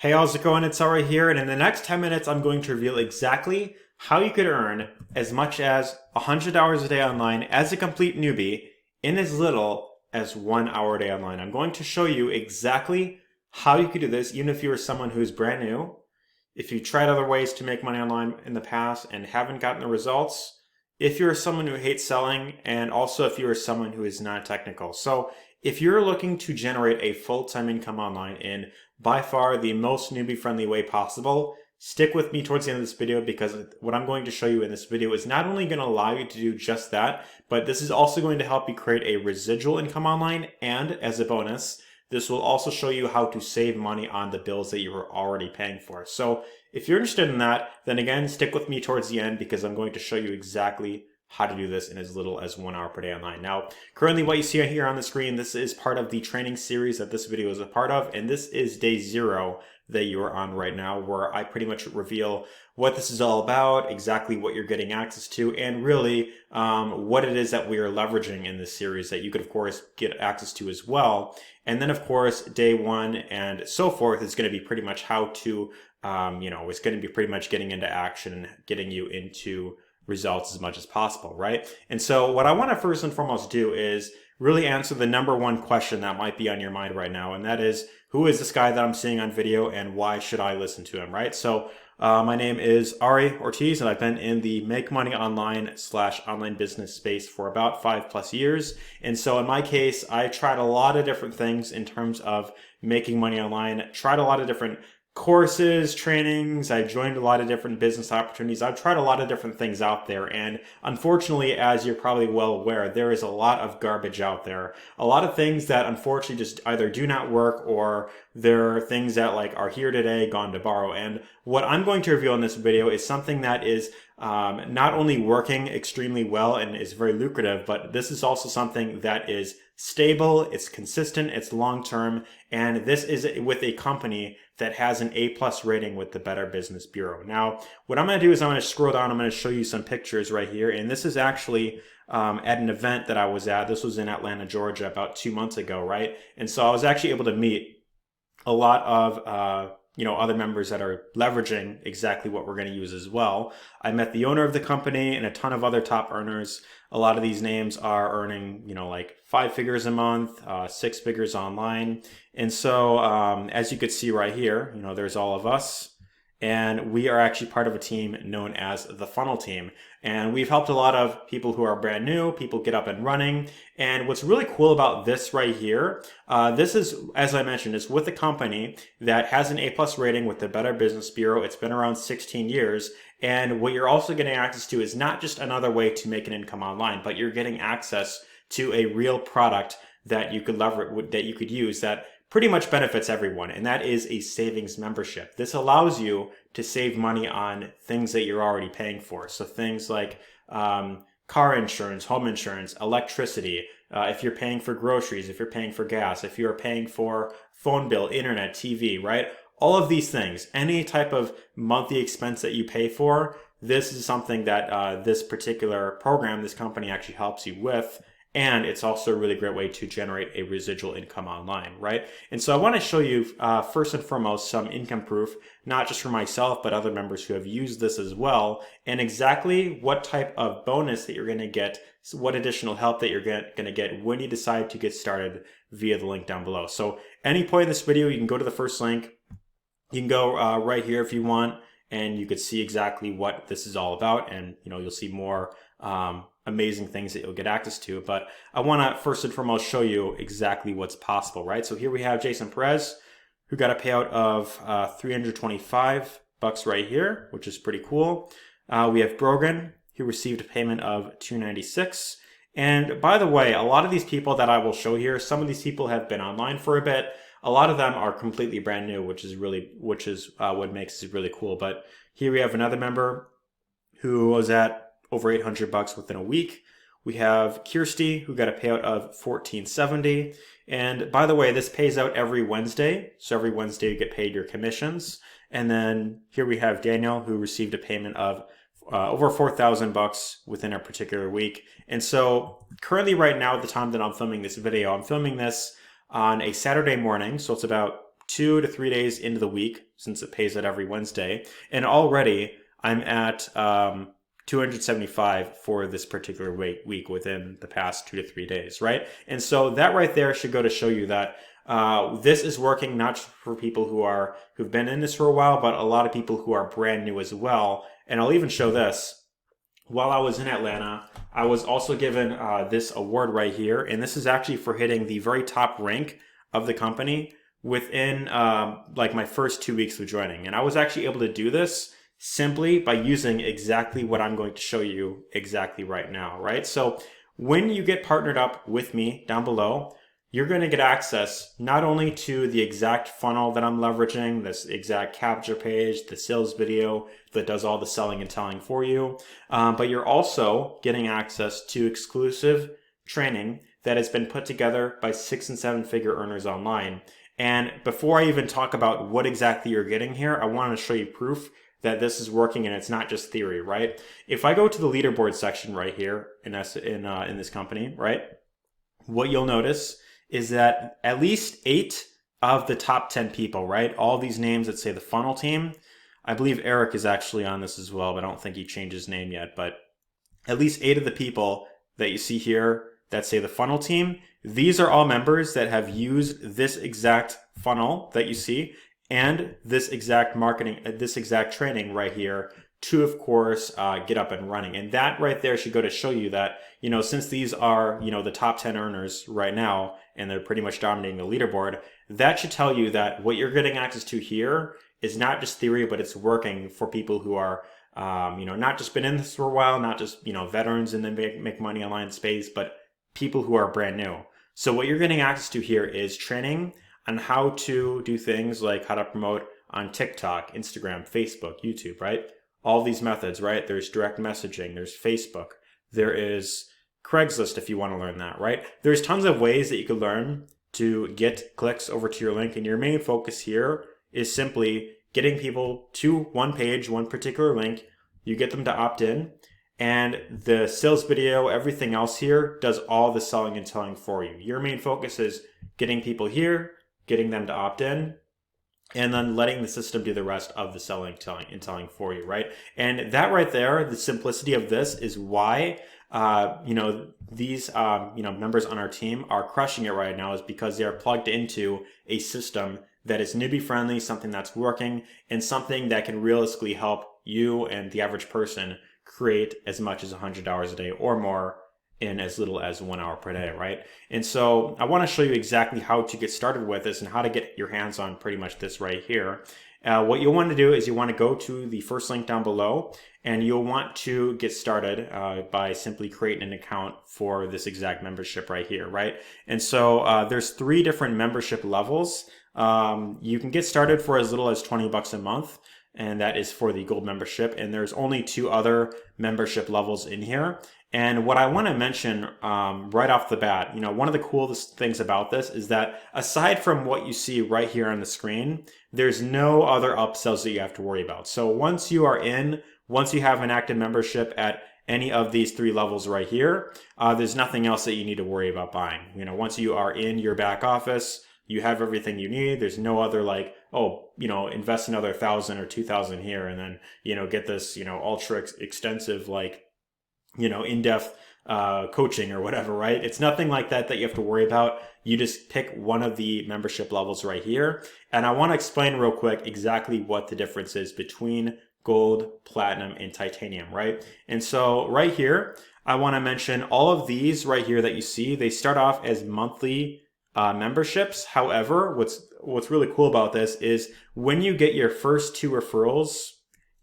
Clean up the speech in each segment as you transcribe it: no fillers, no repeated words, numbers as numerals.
Hey, how's it going? It's Ari here, and in the next 10 minutes, I'm going to reveal exactly how you could earn as much as $100 a day online as a complete newbie in as little as 1 hour a day online. I'm going to show you exactly how you could do this, even if you're someone who's brand new. If you tried other ways to make money online in the past and haven't gotten the results, if you're someone who hates selling, and also if you're someone who is not technical. So if you're looking to generate a full-time income online in by far the most newbie friendly way possible, stick with me towards the end of this video, because what I'm going to show you in this video is not only going to allow you to do just that, but this is also going to help you create a residual income online. And as a bonus, this will also show you how to save money on the bills that you are already paying for. So if you're interested in that, then again, stick with me towards the end, because I'm going to show you exactly how to do this in as little as 1 hour per day online. Now, currently what you see here on the screen, this is part of the training series that this video is a part of, and this is day 0 that you are on right now, where I pretty much reveal what this is all about, exactly what you're getting access to, and really what it is that we are leveraging in this series that you could, of course, get access to as well. And then, of course, day 1 and so forth is going to be pretty much how to, it's going to be pretty much getting into action and getting you into results as much as possible, right? And so what I want to first and foremost do is really answer the number one question that might be on your mind right now, and that is, who is this guy that I'm seeing on video, and why should I listen to him, right? So my name is Ari Ortiz, and I've been in the make money online / online business space for about 5+ years. And so in my case, I tried a lot of different things in terms of making money online, tried a lot of different courses, trainings. I joined a lot of different business opportunities. I've tried a lot of different things out there. And unfortunately, as you're probably well aware, there is a lot of garbage out there. A lot of things that unfortunately just either do not work, or there are things that are here today, gone tomorrow. And what I'm going to reveal in this video is something that is not only working extremely well and is very lucrative, but this is also something that is stable, it's consistent, it's long-term, and this is with a company that has an A+ rating with the Better Business Bureau. Now, what I'm going to do is I'm going to scroll down, I'm going to show you some pictures right here, and this is actually at an event that I was at. This was in Atlanta, Georgia, about 2 months ago, right? And so I was actually able to meet a lot of other members that are leveraging exactly what we're going to use as well. I met the owner of the company and a ton of other top earners. A lot of these names are earning, like 5 figures a month, 6 figures online. And so as you could see right here, there's all of us. And we are actually part of a team known as the Funnel Team. And we've helped a lot of people who are brand new, people get up and running. And what's really cool about this right here, this is, as I mentioned, is with a company that has an A+ rating with the Better Business Bureau. It's been around 16 years. And what you're also getting access to is not just another way to make an income online, but you're getting access to a real product that you could leverage, that you could use, that pretty much benefits everyone, and that is a savings membership. This allows you to save money on things that you're already paying for. So things like car insurance, home insurance, electricity, if you're paying for groceries, if you're paying for gas, if you're paying for phone bill, internet, TV, right? All of these things, any type of monthly expense that you pay for, this is something that this particular program, this company actually helps you with. And it's also a really great way to generate a residual income online, right? And so I want to show you first and foremost some income proof, not just for myself, but other members who have used this as well, and exactly what type of bonus that you're going to get, what additional help that you're going to get when you decide to get started via the link down below. So any point in this video, you can go to the first link. You can go right here if you want, and you could see exactly what this is all about, and you'll see more amazing things that you'll get access to. But I want to first and foremost show you exactly what's possible, right? So here we have Jason Perez, who got a payout of $325 right here, which is pretty cool. We have Brogan, who received a payment of $296. And by the way, a lot of these people that I will show here, some of these people have been online for a bit. A lot of them are completely brand new, which is what makes it really cool. But here we have another member who was at over $800 within a week. We have Kirsty, who got a payout of $1470. And by the way, this pays out every Wednesday. So every Wednesday you get paid your commissions. And then here we have Daniel, who received a payment of over $4,000 within a particular week. And so currently right now, at the time that I'm filming this video, I'm filming this on a Saturday morning. So it's about 2 to 3 days into the week, since it pays out every Wednesday. And already I'm at 275 for this particular week within the past 2 to 3 days, right? And so that right there should go to show you that this is working not just for people who've been in this for a while, but a lot of people who are brand new as well. And I'll even show this. While I was in Atlanta, I was also given this award right here, and this is actually for hitting the very top rank of the company within like my first 2 weeks of joining. And I was actually able to do this simply by using exactly what I'm going to show you exactly right now, right? So when you get partnered up with me down below, you're going to get access not only to the exact funnel that I'm leveraging, this exact capture page, the sales video that does all the selling and telling for you, but you're also getting access to exclusive training that has been put together by 6 and 7 figure earners online. And before I even talk about what exactly you're getting here, I want to show you proof that this is working and it's not just theory, right? If I go to the leaderboard section right here in this company, right, what you'll notice is that at least 8 of the top 10 people, right, all these names that say the funnel team, I believe Eric is actually on this as well, but I don't think he changed his name yet, but at least 8 of the people that you see here that say the funnel team, these are all members that have used this exact funnel that you see and this exact marketing, this exact training right here to, of course, get up and running. And that right there should go to show you that, you know, since these are, you know, the top 10 earners right now, and they're pretty much dominating the leaderboard, that should tell you that what you're getting access to here is not just theory, but it's working for people who are, you know, not just been in this for a while, not just, you know, veterans and then make money online space, but people who are brand new. So what you're getting access to here is training on how to do things like how to promote on TikTok, Instagram, Facebook, YouTube, right? All these methods, right? There's direct messaging, there's Facebook, there is Craigslist if you want to learn that, right? There's tons of ways that you could learn to get clicks over to your link, and your main focus here is simply getting people to one page, one particular link. You get them to opt in, and the sales video, everything else here does all the selling and telling for you. Your main focus is getting people here, getting them to opt in, and then letting the system do the rest of the selling, telling, and telling for you, right? And that right there, the simplicity of this is why, you know, these, you know, members on our team are crushing it right now, is because they are plugged into a system that is newbie friendly, something that's working, and something that can realistically help you and the average person create as much as $100 a day or more in as little as 1 hour per day, right? And so I want to show you exactly how to get started with this and how to get your hands on pretty much this right here. What you'll want to do is you want to go to the first link down below, and you'll want to get started by simply creating an account for this exact membership right here, right? And so there's 3 different membership levels. You can get started for as little as 20 bucks a month, and that is for the gold membership. And there's only 2 other membership levels in here. And what I want to mention right off the bat, you know, one of the coolest things about this is that aside from what you see right here on the screen, there's no other upsells that you have to worry about. So once you are in, once you have an active membership at any of these 3 levels right here, there's nothing else that you need to worry about buying. You know, once you are in your back office, you have everything you need. There's no other like, oh, you know, invest another 1,000 or 2,000 here and then, you know, get this, you know, ultra extensive, like, you know, in-depth coaching or whatever, right? It's nothing like that that you have to worry about. You just pick one of the membership levels right here. And I want to explain real quick exactly what the difference is between gold, platinum, and titanium, right? And so right here, I want to mention all of these right here that you see, they start off as monthly memberships. However, what's really cool about this is when you get your first 2 referrals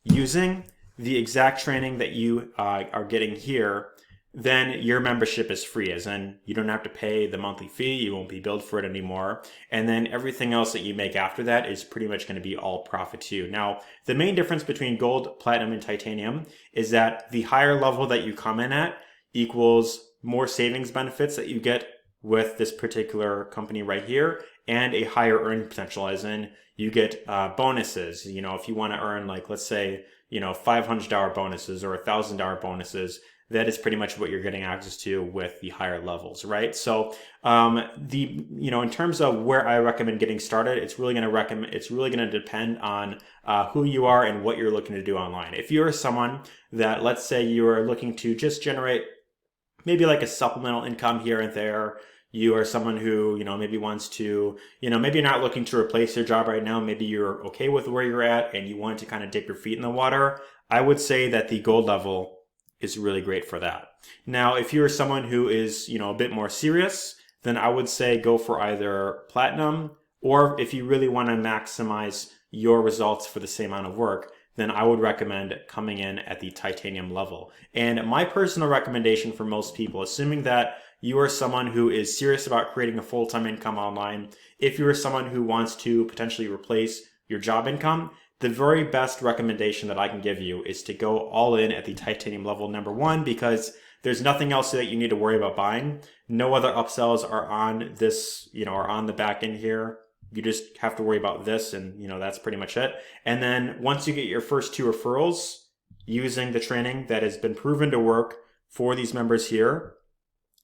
using the exact training that you are getting here, then your membership is free, as in you don't have to pay the monthly fee, you won't be billed for it anymore, and then everything else that you make after that is pretty much going to be all profit to you. Now, the main difference between gold, platinum, and titanium is that the higher level that you come in at equals more savings benefits that you get with this particular company right here, and a higher earning potential, as in you get bonuses. You know, if you want to earn, like, let's say, you know, $500 bonuses or $1,000 bonuses, that is pretty much what you're getting access to with the higher levels, right? So in terms of where I recommend getting started, it's really going to depend on who you are and what you're looking to do online. If you're someone that, let's say you are looking to just generate maybe like a supplemental income here and there, you are someone who, maybe wants to, maybe you're not looking to replace your job right now. Maybe you're okay with where you're at and you want to kind of dip your feet in the water. I would say that the gold level is really great for that. Now, if you're someone who is, a bit more serious, then I would say go for either platinum, or if you really want to maximize your results for the same amount of work, then I would recommend coming in at the titanium level. And my personal recommendation for most people, assuming that you are someone who is serious about creating a full-time income online, if you are someone who wants to potentially replace your job income, the very best recommendation that I can give you is to go all in at the titanium level, number one, because there's nothing else that you need to worry about buying. No other upsells are on this, are on the back end here. You just have to worry about this, and that's pretty much it. And then once you get your first 2 referrals using the training that has been proven to work for these members here,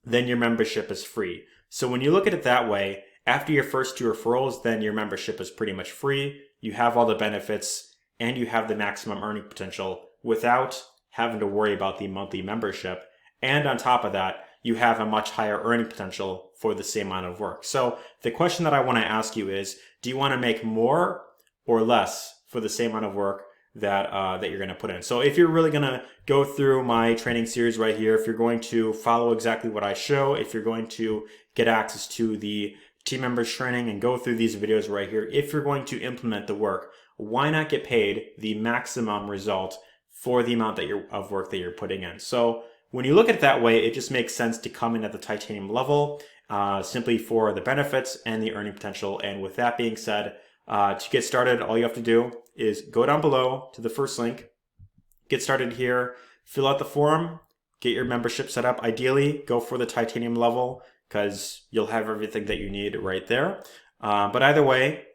then your membership is free. So when you look at it that way, after your first 2 referrals, then your membership is pretty much free. You have all the benefits and you have the maximum earning potential without having to worry about the monthly membership. And on top of that, you have a much higher earning potential for the same amount of work. So the question that I want to ask you is, do you want to make more or less for the same amount of work that you're going to put in? So if you're really going to go through my training series right here, if you're going to follow exactly what I show, if you're going to get access to the team members training and go through these videos right here, if you're going to implement the work, why not get paid the maximum result for the amount of work that you're putting in? So when you look at it that way, it just makes sense to come in at the titanium level simply for the benefits and the earning potential. And with that being said, to get started, all you have to do is go down below to the first link, get started here, fill out the form, get your membership set up. Ideally, go for the titanium level because you'll have everything that you need right there. But either way,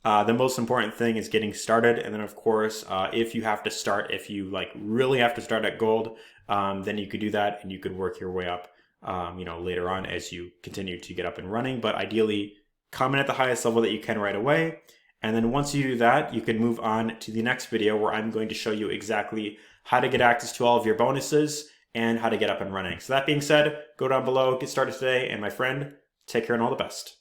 the most important thing is getting started. And then of course, if you have to start, if you really have to start at gold, then you could do that and you could work your way up, later on as you continue to get up and running. But ideally, come in at the highest level that you can right away. And then once you do that, you can move on to the next video where I'm going to show you exactly how to get access to all of your bonuses and how to get up and running. So that being said, go down below, get started today, and my friend, take care and all the best.